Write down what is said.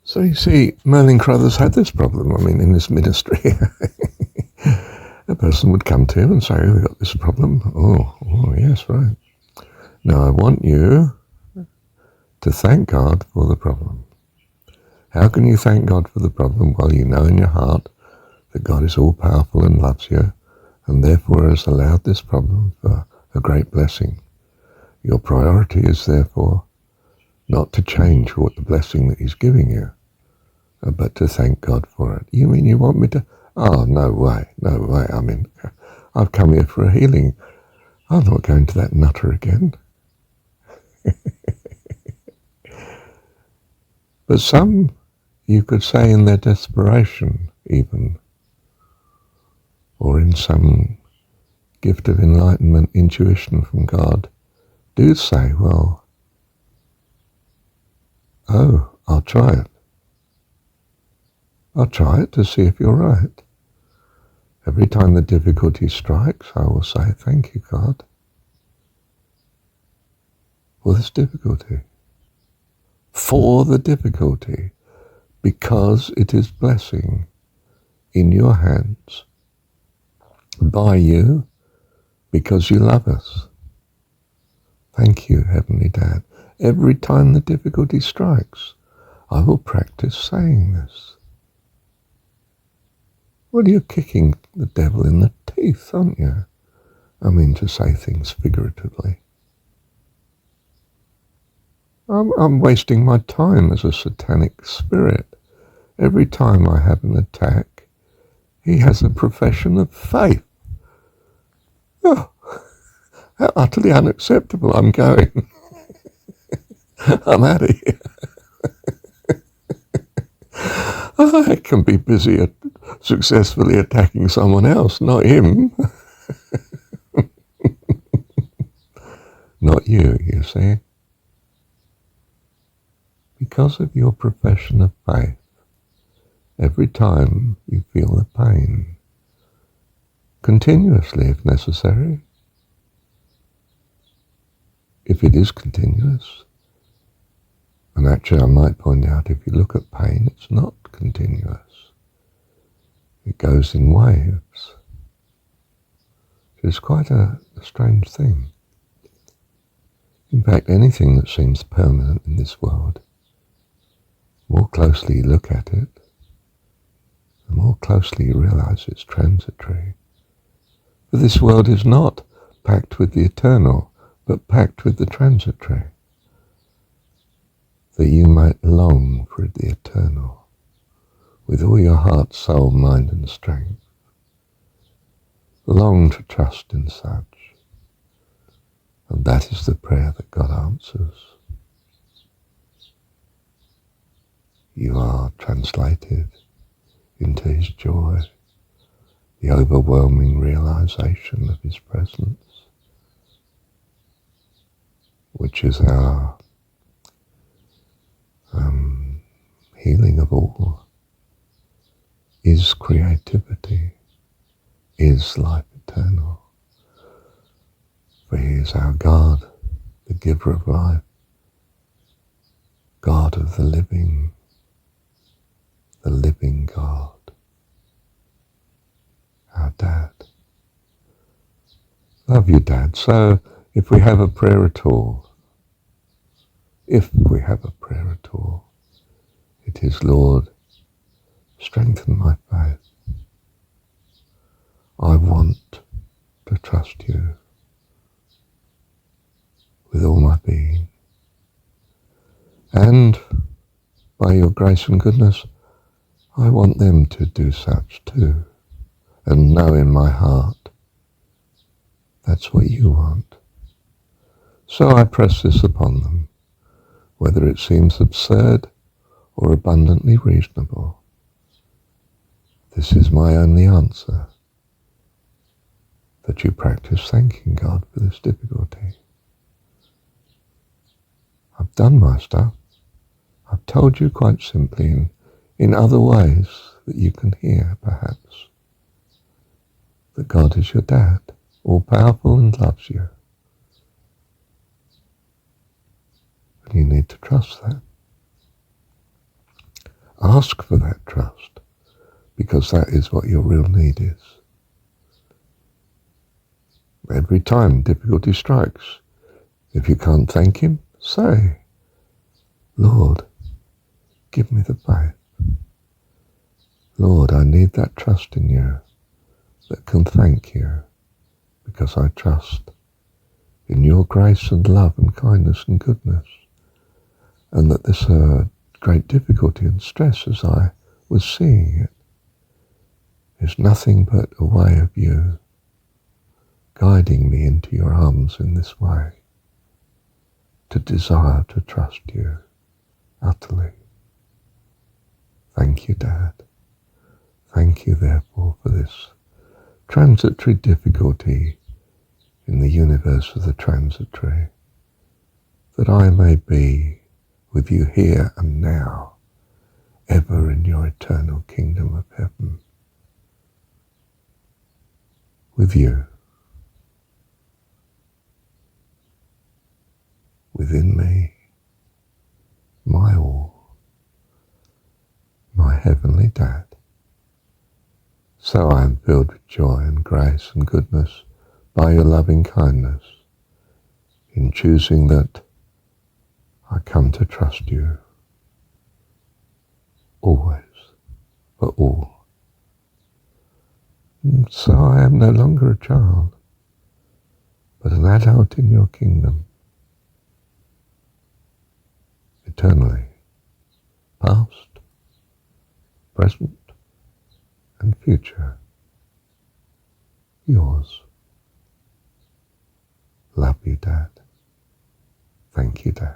So you see, Merlin Crothers had this problem. I mean, in his ministry, a person would come to him and say, "We've got this problem." Oh, yes, right. Now I want you to thank God for the problem. How can you thank God for the problem? Well, you know in your heart that God is all-powerful and loves you, and therefore has allowed this problem for a great blessing. Your priority is therefore not to change what the blessing that he's giving you, but to thank God for it. You mean you want me to? Oh, no way. I mean, I've come here for a healing. I'm not going to that nutter again. But some, you could say in their desperation even, or in some gift of enlightenment, intuition from God, do say, well, I'll try it. I'll try it to see if you're right. Every time the difficulty strikes, I will say, thank you, God, for this difficulty. For the difficulty, because it is blessing in your hands, by you, because you love us. Thank you, Heavenly Dad. Every time the difficulty strikes, I will practice saying this. Well, you're kicking the devil in the teeth, aren't you? I mean, to say things figuratively. I'm wasting my time as a satanic spirit. Every time I have an attack, he has a profession of faith. Oh, how utterly unacceptable. I'm going. I'm out of here. I can be busy at successfully attacking someone else, not him. Not you, you see. Because of your profession of faith, every time you feel the pain, continuously if necessary, if it is continuous, and actually I might point out, if you look at pain, it's not continuous. It goes in waves. It's quite a strange thing. In fact, anything that seems permanent in this world, the more closely you look at it, the more closely you realize it's transitory. For this world is not packed with the eternal, but packed with the transitory, that you might long for the eternal with all your heart, soul, mind and strength. Long to trust in such. And that is the prayer that God answers. You are translated into his joy, the overwhelming realization of his presence, which is our healing of all, is creativity, is life eternal. For he is our God, the giver of life, God of the living God, our Dad. Love you, Dad. So if we have a prayer at all, it is, Lord, strengthen my faith. I want to trust you with all my being. And by your grace and goodness, I want them to do such too, and know in my heart that's what you want. So I press this upon them, whether it seems absurd or abundantly reasonable. This is my only answer, that you practice thanking God for this difficulty. I've done my stuff. I've told you quite simply in other ways that you can hear, perhaps, that God is your Dad, all-powerful and loves you. And you need to trust that. Ask for that trust, because that is what your real need is. Every time difficulty strikes, if you can't thank him, say, Lord, give me the faith. Lord, I need that trust in you that can thank you, because I trust in your grace and love and kindness and goodness, and that this great difficulty and stress as I was seeing it is nothing but a way of you guiding me into your arms in this way, to desire to trust you utterly. Thank you, Dad. Thank you, therefore, for this transitory difficulty in the universe of the transitory, that I may be with you here and now, ever in your eternal kingdom of heaven. With you, within me, my all, my heavenly Dad. So I am filled with joy and grace and goodness by your loving kindness, in choosing that I come to trust you always, for all. And so I am no longer a child, but an adult in your kingdom, eternally, past, present, and future, yours. Love you, Dad. Thank you, Dad.